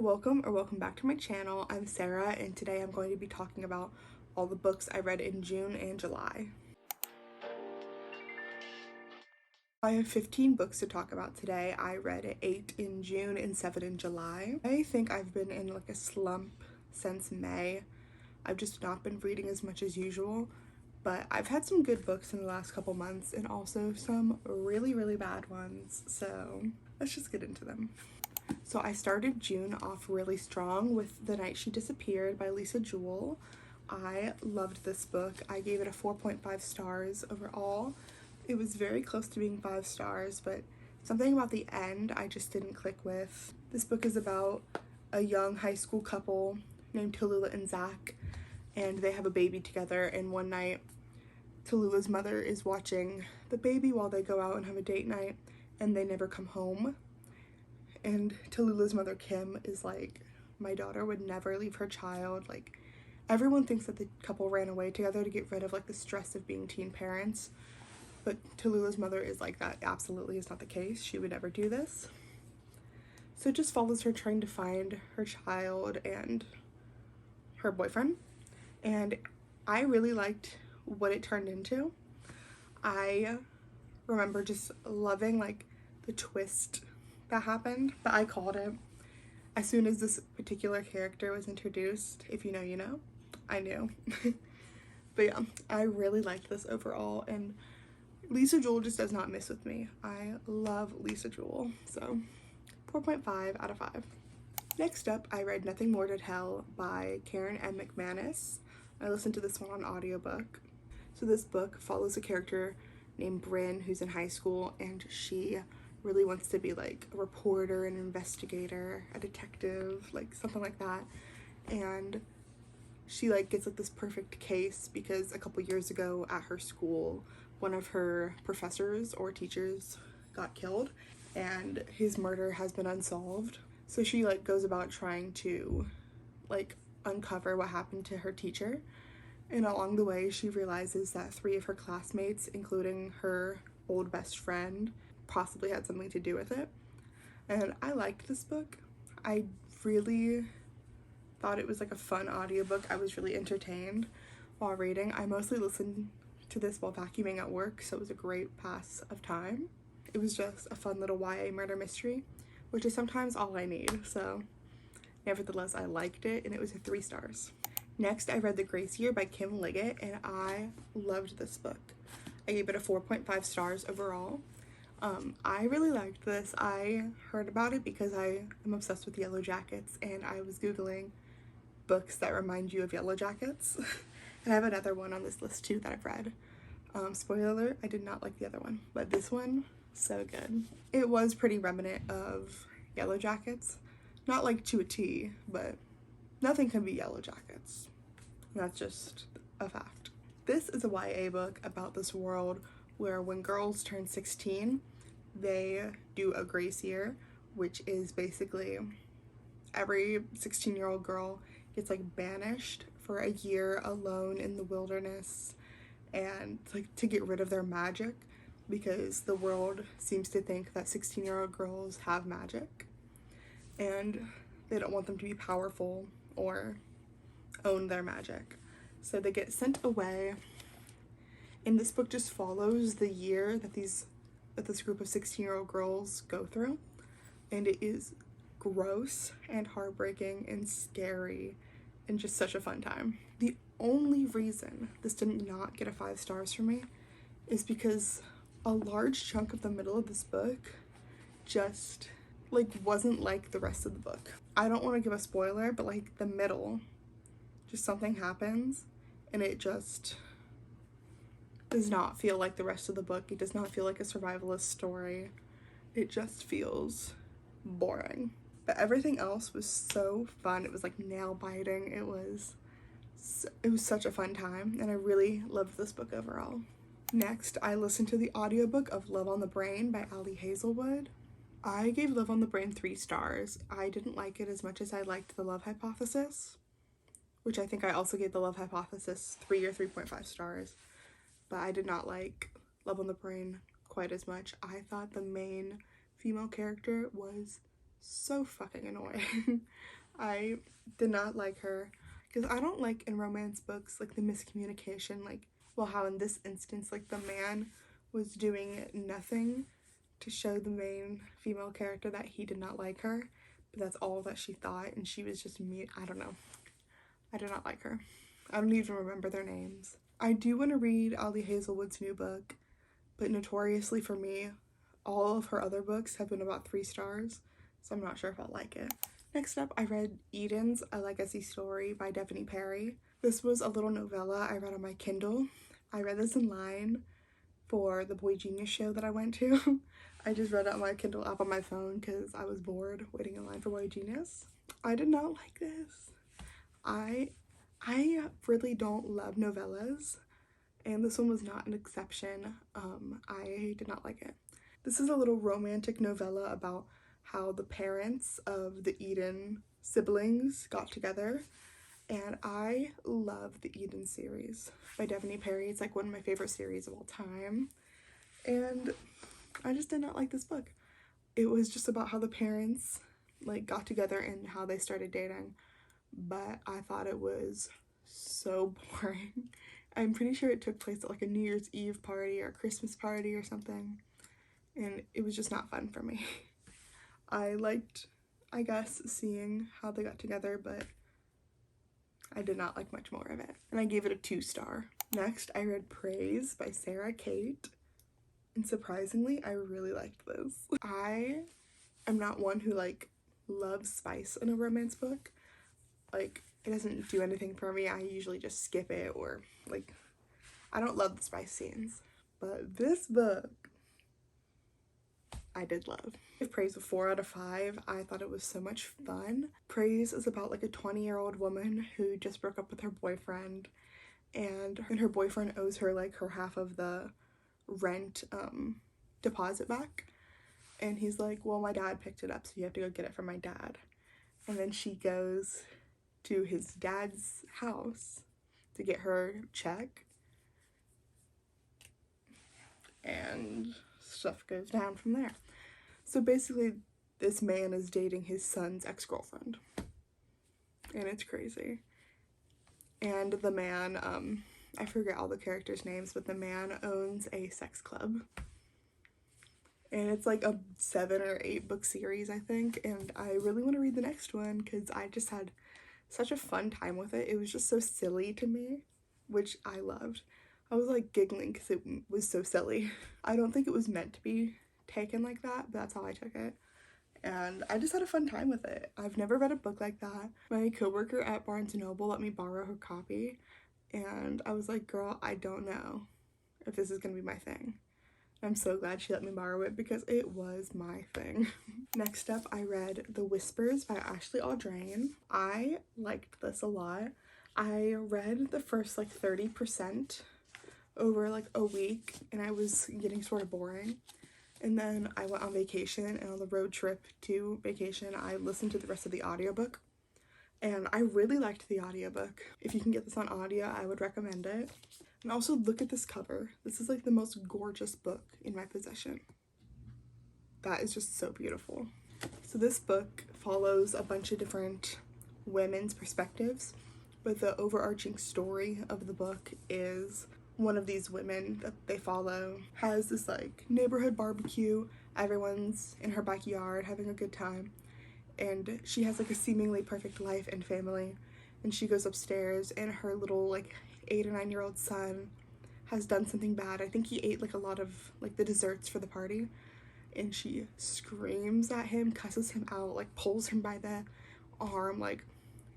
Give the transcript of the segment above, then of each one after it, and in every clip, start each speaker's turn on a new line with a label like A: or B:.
A: Welcome back to my channel. I'm Sarah, and today I'm going to be talking about all the books I read in June and July. I have 15 books to talk about today. I read 8 in June and 7 in July. I think I've been in like a slump since May. I've just not been reading as much as usual, but I've had some good books in the last couple months and also some really bad ones, so let's just get into them. So I started June off really strong with The Night She Disappeared by Lisa Jewell. I loved this book. I gave it a 4.5 stars overall. It was very close to being 5 stars, but something about the end I just didn't click with. This book is about a young high school couple named Tallulah and Zach, and they have a baby together, and one night Tallulah's mother is watching the baby while they go out and have a date night, and they never come home. And Tallulah's mother, Kim, is like, my daughter would never leave her child. Like, everyone thinks that the couple ran away together to get rid of like the stress of being teen parents, but Tallulah's mother is like, that absolutely is not the case. She would never do this. So it just follows her trying to find her child and her boyfriend, and I really liked what it turned into. I remember just loving like the twist that happened, but I called it as soon as this particular character was introduced. If you know, you know. I knew. But yeah, I really liked this overall, and Lisa Jewell just does not miss with me. I love Lisa Jewell, so 4.5 out of 5. Next up, I read Nothing More to Tell by Karen M. McManus. I listened to this one on audiobook. So this book follows a character named Bryn who's in high school, and she really wants to be like a reporter, an investigator, a detective, like something like that. And she like gets like this perfect case because a couple years ago at her school, one of her professors or teachers got killed and his murder has been unsolved. So she like goes about trying to like uncover what happened to her teacher. And along the way, she realizes that 3 of her classmates, including her old best friend, possibly had something to do with it. And I liked this book. I really thought it was like a fun audiobook. I was really entertained while reading. I mostly listened to this while vacuuming at work, so it was a great pass of time. It was just a fun little YA murder mystery, which is sometimes all I need. So nevertheless, I liked it, and it was a 3 stars. Next, I read The Grace Year by Kim Liggett, and I loved this book. I gave it a 4.5 stars overall. I really liked this. I heard about it because I am obsessed with Yellow Jackets, and I was googling books that remind you of Yellow Jackets. And I have another one on this list too that I've read. Spoiler alert, I did not like the other one, but this one, so good. It was pretty reminiscent of Yellow Jackets. Not like to a T, but nothing can be Yellow Jackets. And that's just a fact. This is a YA book about this world where when girls turn 16, they do a grace year, which is basically every 16-year-old girl gets like banished for a year alone in the wilderness, and like to get rid of their magic, because the world seems to think that 16-year-old girls have magic and they don't want them to be powerful or own their magic. So they get sent away, and this book just follows the year that this group of 16-year-old girls go through, and it is gross and heartbreaking and scary and just such a fun time. The only reason this did not get a 5 stars for me is because a large chunk of the middle of this book just like wasn't like the rest of the book. I don't want to give a spoiler, but like the middle, just something happens and it just does not feel like the rest of the book. It does not feel like a survivalist story. It just feels boring. But everything else was so fun. It was like nail biting. It was such a fun time, and I really loved this book overall. Next, I listened to the audiobook of Love on the Brain by Ali Hazelwood. I gave Love on the Brain 3 stars. I didn't like it as much as I liked The Love Hypothesis, which I think I also gave The Love Hypothesis 3 or 3.5 stars, but I did not like Love on the Brain quite as much. I thought the main female character was so fucking annoying. I did not like her because I don't like in romance books like the miscommunication, like, well, how in this instance, like, the man was doing nothing to show the main female character that he did not like her, but that's all that she thought, and she was just me. I don't know. I did not like her. I don't even remember their names. I do want to read Ali Hazelwood's new book, but notoriously for me, all of her other books have been about 3 stars, so I'm not sure if I'll like it. Next up, I read Eden's A Legacy Story by Devony Perry. This was a little novella I read on my Kindle. I read this in line for the Boy Genius show that I went to. I just read it on my Kindle app on my phone because I was bored waiting in line for Boy Genius. I did not like this. I really don't love novellas, and this one was not an exception. I did not like it. This is a little romantic novella about how the parents of the Eden siblings got together, and I love the Eden series by Devony Perry. It's like one of my favorite series of all time, and I just did not like this book. It was just about how the parents like got together and how they started dating, but I thought it was so boring. I'm pretty sure it took place at like a New Year's Eve party or a Christmas party or something, and it was just not fun for me. I liked, I guess, seeing how they got together, but I did not like much more of it, and I gave it a 2-star. Next, I read Praise by Sarah Kate, and surprisingly, I really liked this. I am not one who like loves spice in a romance book. Like, it doesn't do anything for me. I usually just skip it, or like, I don't love the spice scenes. But this book, I did love. I give Praise a 4 out of 5. I thought it was so much fun. Praise is about like a 20-year-old woman who just broke up with her boyfriend, and her boyfriend owes her like her half of the rent deposit back. And he's like, well, my dad picked it up, so you have to go get it from my dad. And then she goes to his dad's house to get her check, and stuff goes down from there. So basically, this man is dating his son's ex-girlfriend, and it's crazy. And the man, I forget all the characters' names, but the man owns a sex club. And it's like a 7 or 8 book series, I think, and I really want to read the next one because I just had such a fun time with it. It was just so silly to me, which I loved. I was like giggling because it was so silly. I don't think it was meant to be taken like that, but that's how I took it. And I just had a fun time with it. I've never read a book like that. My coworker at Barnes & Noble let me borrow her copy, and I was like, girl, I don't know if this is gonna be my thing. I'm so glad she let me borrow it because it was my thing. Next up, I read The Whispers by Ashley Audrain. I liked this a lot. I read the first like 30% over like a week, and I was getting sort of boring. And then I went on vacation, and on the road trip to vacation, I listened to the rest of the audiobook. And I really liked the audiobook. If you can get this on audio, I would recommend it. And also look at this cover. This is like the most gorgeous book in my possession. That is just so beautiful. So this book follows a bunch of different women's perspectives, but the overarching story of the book is one of these women that they follow has this like neighborhood barbecue. Everyone's in her backyard having a good time, and she has like a seemingly perfect life and family, and she goes upstairs, and her little like 8 or 9-year-old son has done something bad. I think he ate like a lot of like the desserts for the party, and she screams at him, cusses him out, like pulls him by the arm, like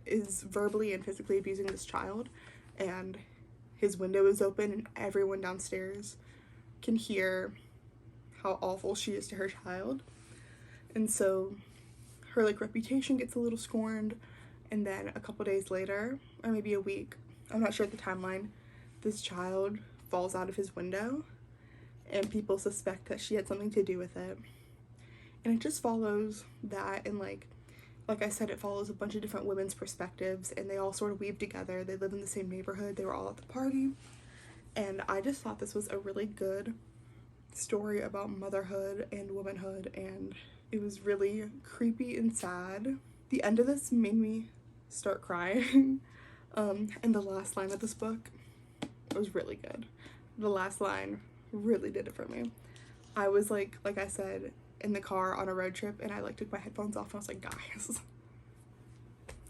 A: is verbally and physically abusing this child. And his window is open, and everyone downstairs can hear how awful she is to her child. And so her like reputation gets a little scorned, and then a couple days later, or maybe a week, I'm not sure at the timeline, this child falls out of his window, and people suspect that she had something to do with it. And it just follows that, and like I said, it follows a bunch of different women's perspectives, and they all sort of weave together. They live in the same neighborhood, they were all at the party, and I just thought this was a really good story about motherhood and womanhood, and It was really creepy and sad. The end of this made me start crying. And the last line of this book was really good. The last line really did it for me. I was like I said, in the car on a road trip, and I like took my headphones off and I was like, guys,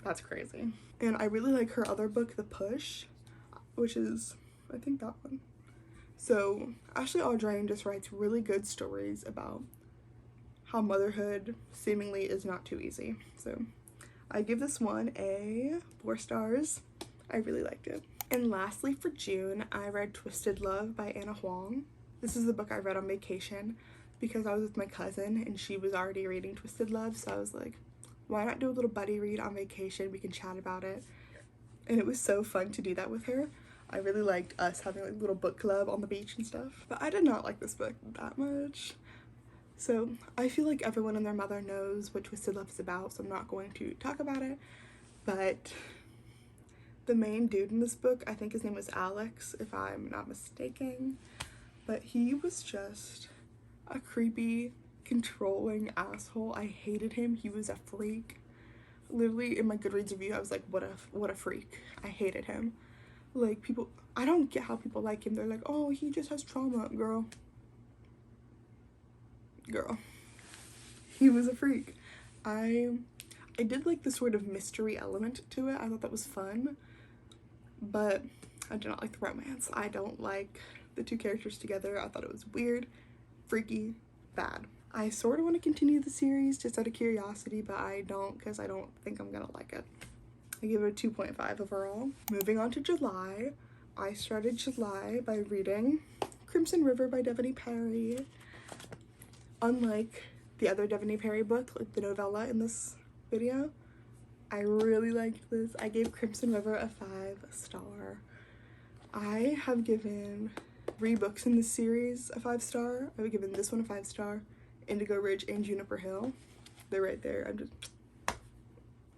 A: that's crazy. And I really like her other book, The Push, which is, I think, that one. So Ashley Audrain just writes really good stories about how motherhood seemingly is not too easy. So I give this one a 4 stars. I really liked it. And lastly, for June, I read Twisted Love by Anna Huang. This is the book I read on vacation because I was with my cousin and she was already reading Twisted Love, so I was like, why not do a little buddy read on vacation? We can chat about it. And it was so fun to do that with her. I really liked us having like a little book club on the beach and stuff. But I did not like this book that much. So I feel like everyone and their mother knows what Twisted Love is about, so I'm not going to talk about it. But the main dude in this book, I think his name was Alex, if I'm not mistaken. But he was just a creepy, controlling asshole. I hated him. He was a freak. Literally, in my Goodreads review, I was like, what a freak. I hated him. Like, people, I don't get how people like him. They're like, oh, he just has trauma. Girl. He was a freak. I did like the sort of mystery element to it. I thought that was fun. But I did not like the romance. I don't like the two characters together. I thought it was weird, freaky, bad. I sort of want to continue the series just out of curiosity, but I don't because I don't think I'm gonna like it. I give it a 2.5 overall. Moving on to July, I started July by reading Crimson River by Devoney Perry. Unlike the other Devoney Perry book, like the novella in this video, I really liked this. I gave Crimson River a 5-star. I have given 3 books in this series a 5-star. I've given this one a 5-star, Indigo Ridge and Juniper Hill. They're right there.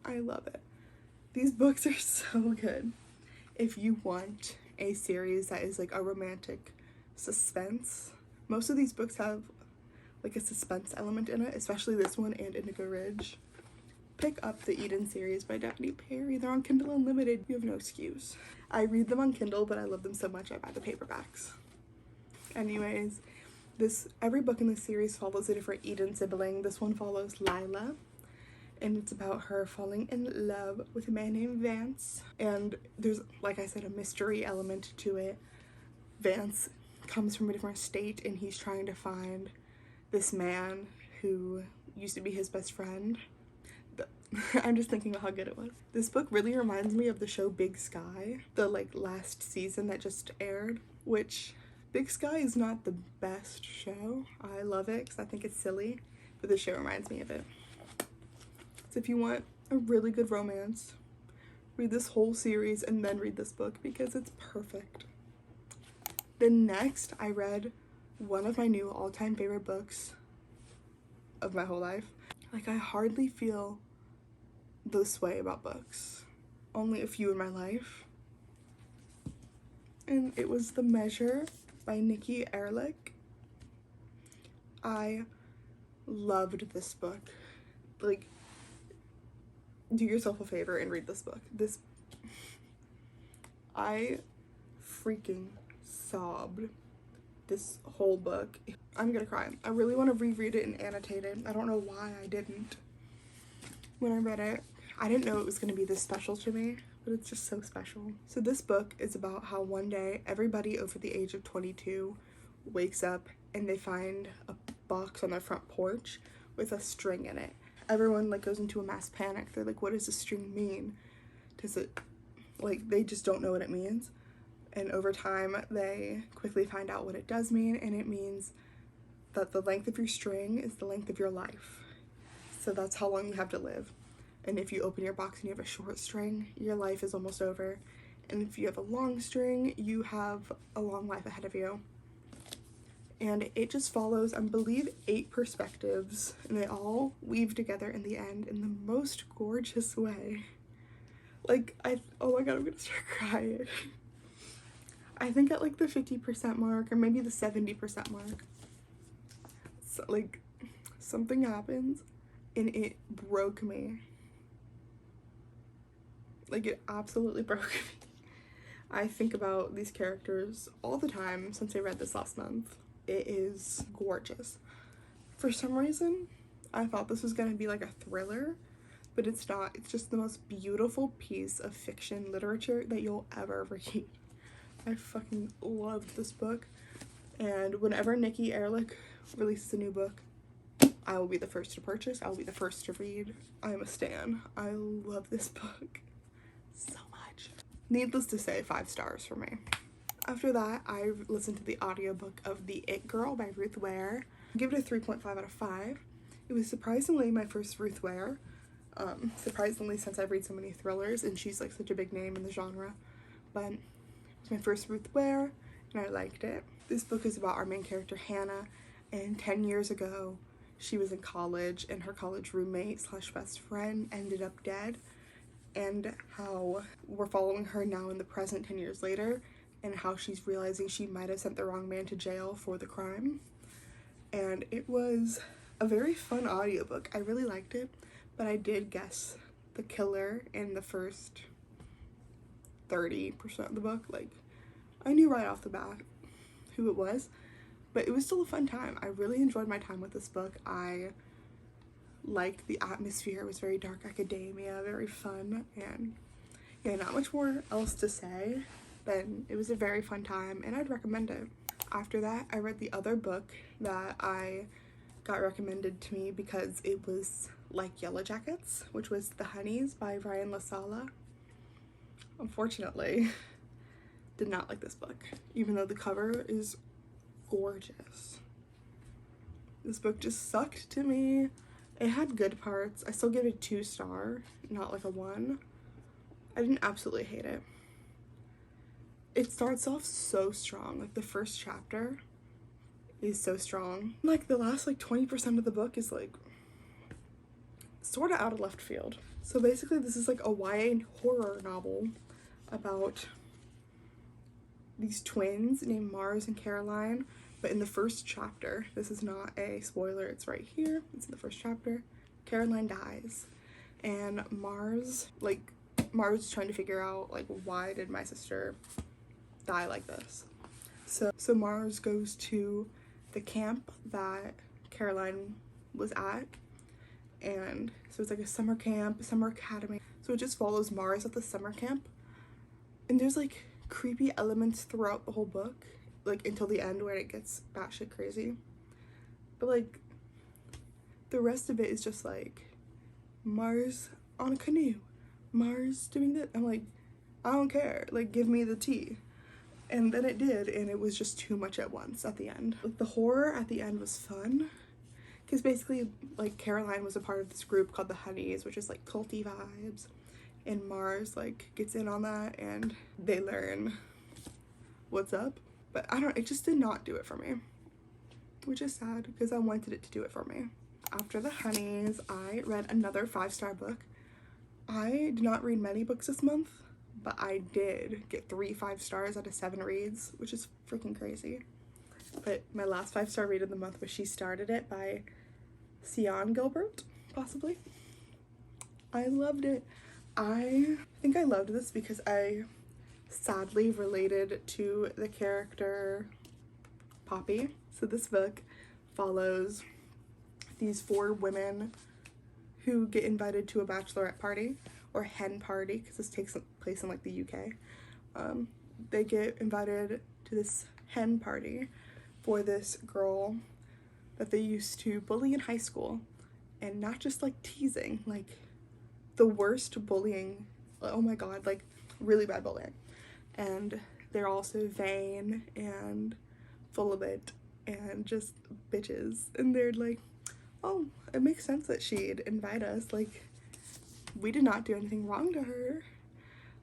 A: I love it. These books are so good. If you want a series that is like a romantic suspense, most of these books have like a suspense element in it, especially this one and Indigo Ridge. Pick up the Eden series by Devoney Perry. They're on Kindle Unlimited. You have no excuse. I read them on Kindle, but I love them so much I buy the paperbacks. Anyways, every book in this series follows a different Eden sibling. This one follows Lila, and it's about her falling in love with a man named Vance. And there's, like I said, a mystery element to it. Vance comes from a different state, and he's trying to find this man who used to be his best friend. I'm just thinking about how good it was. This book really reminds me of the show Big Sky, the like last season that just aired, which Big Sky is not the best show. I love it because I think it's silly, but the show reminds me of it. So if you want a really good romance, read this whole series and then read this book because it's perfect. Then next, I read one of my new all-time favorite books of my whole life. Like, I hardly feel this way about books. Only a few in my life. And it was The Measure by Nikki Erlich. I loved this book. Like, do yourself a favor and read this book. I freaking sobbed this whole book. I'm gonna cry. I really want to reread it and annotate it. I don't know why I didn't when I read it. I didn't know it was going to be this special to me, but it's just so special. So this book is about how one day everybody over the age of 22 wakes up and they find a box on their front porch with a string in it. Everyone like goes into a mass panic. They're like, what does this string mean? Does it, like, they just don't know what it means. And over time, they quickly find out what it does mean, and it means that the length of your string is the length of your life. So that's how long you have to live. And if you open your box and you have a short string, your life is almost over. And if you have a long string, you have a long life ahead of you. And it just follows, I believe, 8 perspectives, and they all weave together in the end in the most gorgeous way. Like, oh my god, I'm gonna start crying. I think at like the 50% mark, or maybe the 70% mark. So, like, something happens and it broke me. Like, it absolutely broke me. I think about these characters all the time since I read this last month. It is gorgeous. For some reason, I thought this was gonna be like a thriller, but it's not. It's just the most beautiful piece of fiction literature that you'll ever read. I fucking loved this book, and whenever Nikki Ehrlich releases a new book, I will be the first to purchase. I will be the first to read. I am a stan. I love this book so much. Needless to say, 5 stars for me. After that, I listened to the audiobook of The It Girl by Ruth Ware. I give it a 3.5 out of 5. It was surprisingly my first Ruth Ware. Surprisingly, since I read so many thrillers and she's like such a big name in the genre. But it was my first Ruth Ware and I liked it. This book is about our main character Hannah, and 10 years ago she was in college and her college roommate slash best friend ended up dead, and how we're following her now in the present 10 years later and how she's realizing she might have sent the wrong man to jail for the crime. And it was a very fun audiobook. I really liked it, but I did guess the killer in the first 30% of the book. Like, I knew right off the bat who it was, but it was still a fun time. I really enjoyed my time with this book. I liked the atmosphere. It was very dark academia, very fun, and yeah, not much more else to say than it was a very fun time and I'd recommend it. After that, I read the other book that I got recommended to me because it was like Yellow Jackets, which was The Honeys by Ryan LaSala. Unfortunately, did not like this book, even though the cover is gorgeous. This book just sucked to me. It had good parts. I still give it a 2 star, not like a 1. I didn't absolutely hate it. It starts off so strong. Like, the first chapter is so strong. Like, the last like 20% of the book is like sort of out of left field. So basically this is like a YA horror novel about these twins named Mars and Caroline. But in the first chapter, this is not a spoiler, it's right here, it's in the first chapter, Caroline dies. And Mars is trying to figure out, like, why did my sister die like this? So Mars goes to the camp that Caroline was at, and so it's like a summer camp, summer academy. So it just follows Mars at the summer camp, and there's like creepy elements throughout the whole book, like until the end where it gets batshit crazy. But like the rest of it is just like Mars on a canoe, Mars doing this. I'm like, I don't care, like, give me the tea. And then it did, and it was just too much at once at the end. Like, the horror at the end was fun, because basically, like, Caroline was a part of this group called the Honeys, which is like culty vibes, and Mars like gets in on that and they learn what's up. But it just did not do it for me, which is sad because I wanted it to do it for me. After the Honeys, I read another 5-star book. I did not read many books this month, but I did get 3 5 stars out of 7 reads, which is freaking crazy. But my last 5-star read of the month was She Started It by Sian Gilbert, possibly. I loved it. I think I loved this because I sadly related to the character Poppy. So this book follows these 4 women who get invited to a bachelorette party, or hen party, because this takes place in like the UK. They get invited to this hen party for this girl that they used to bully in high school, and not just like teasing, like the worst bullying. Oh my god, like really bad bullying. And they're also vain and full of it and just bitches, and they're like, oh, it makes sense that she'd invite us, like we did not do anything wrong to her,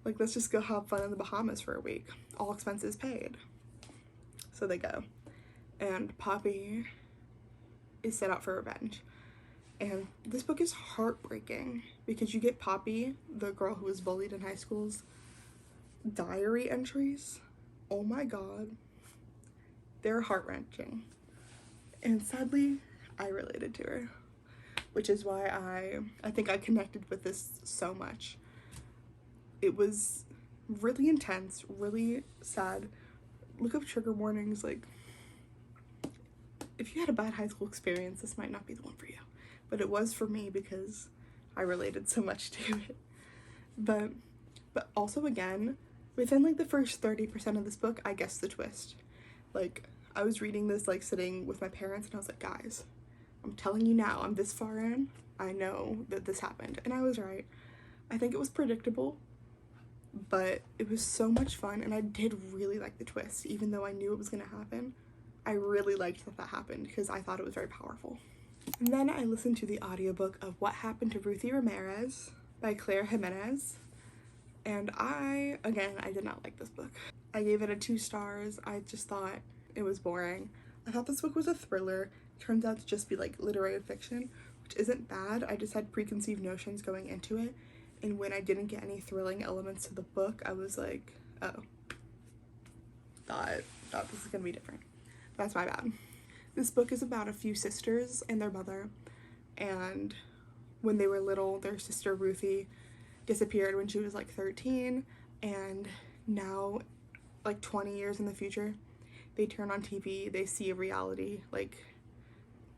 A: like let's just go have fun in the Bahamas for a week, all expenses paid. So they go, and Poppy is set out for revenge. And this book is heartbreaking because you get Poppy, the girl who was bullied in high school's diary entries. Oh my god, they're heart-wrenching. And sadly, I related to her, which is why I think I connected with this so much. It was really intense, really sad. Look up trigger warnings. Like, if you had a bad high school experience, this might not be the one for you. But it was for me because I related so much to it. But also, again, within like the first 30% of this book, I guessed the twist. Like, I was reading this like sitting with my parents and I was like, guys, I'm telling you now, I'm this far in, I know that this happened. And I was right. I think it was predictable, but it was so much fun, and I did really like the twist. Even though I knew it was gonna happen, I really liked that happened because I thought it was very powerful. And then I listened to the audiobook of What Happened to Ruthie Ramirez by Claire Jimenez, and I did not like this book. I gave it a 2 stars. I just thought it was boring. I thought this book was a thriller. It turns out to just be like literary fiction, which isn't bad. I just had preconceived notions going into it, and when I didn't get any thrilling elements to the book, I was like, oh, thought this is gonna be different. That's my bad. This book is about a few sisters and their mother, and when they were little, their sister Ruthie disappeared when she was like 13, and now, like 20 years in the future, they turn on TV, they see a reality, like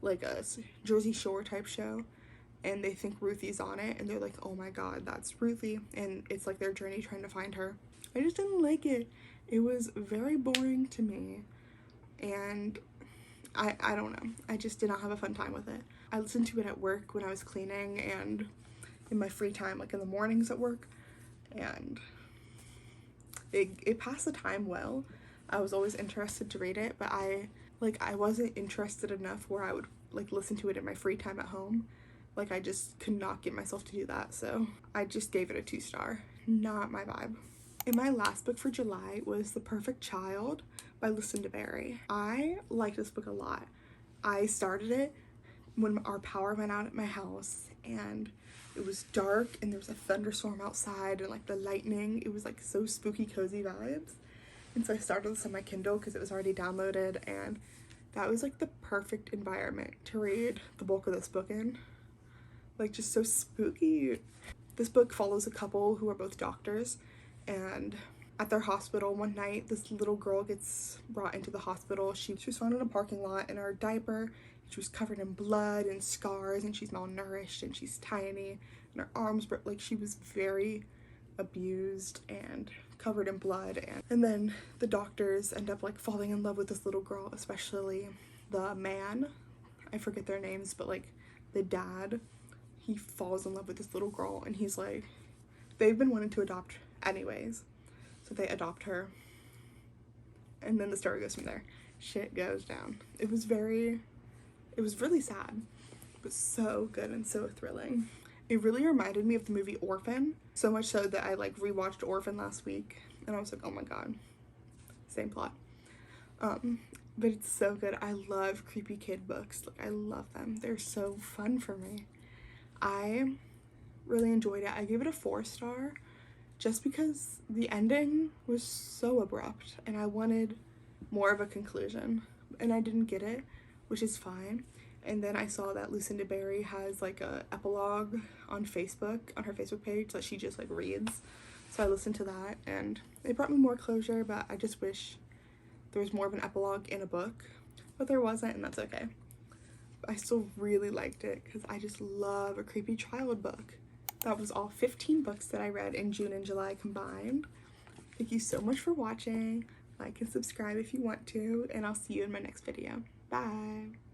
A: a Jersey Shore type show, and they think Ruthie's on it, and they're like, oh my god, that's Ruthie, and it's like their journey trying to find her. I just didn't like it. It was very boring to me, and I don't know. I just did not have a fun time with it. I listened to it at work when I was cleaning and in my free time, like in the mornings at work, and it passed the time well. I was always interested to read it, but I wasn't interested enough where I would like listen to it in my free time at home. Like, I just could not get myself to do that, so I just gave it a 2 star. Not my vibe. And my last book for July was The Perfect Child by Lucinda Berry. I liked this book a lot. I started it when our power went out at my house, and it was dark, and there was a thunderstorm outside, and like the lightning. It was like so spooky, cozy vibes. And so I started this on my Kindle because it was already downloaded, and that was like the perfect environment to read the bulk of this book in. Like, just so spooky. This book follows a couple who are both doctors, and at their hospital one night, this little girl gets brought into the hospital. She was found in a parking lot in her diaper. She was covered in blood and scars, and she's malnourished, and she's tiny, and her arms were like, she was very abused and covered in blood. And then the doctors end up like falling in love with this little girl, especially the man. I forget their names, but like the dad, he falls in love with this little girl, and he's like, they've been wanting to adopt anyways, so they adopt her, and then the story goes from there. Shit goes down. It was really sad, but so good and so thrilling. It really reminded me of the movie Orphan, so much so that I like rewatched Orphan last week, and I was like, oh my god, same plot. But it's so good. I love creepy kid books. Like, I love them. They're so fun for me. I really enjoyed it. I gave it a 4 star just because the ending was so abrupt, and I wanted more of a conclusion, and I didn't get it, which is fine. And then I saw that Lucinda Berry has like a epilogue on Facebook, on her Facebook page, that she just like reads. So I listened to that, and it brought me more closure, but I just wish there was more of an epilogue in a book, but there wasn't, and that's okay. I still really liked it because I just love a creepy child book. That was all 15 books that I read in June and July combined. Thank you so much for watching. Like and subscribe if you want to, and I'll see you in my next video. Bye!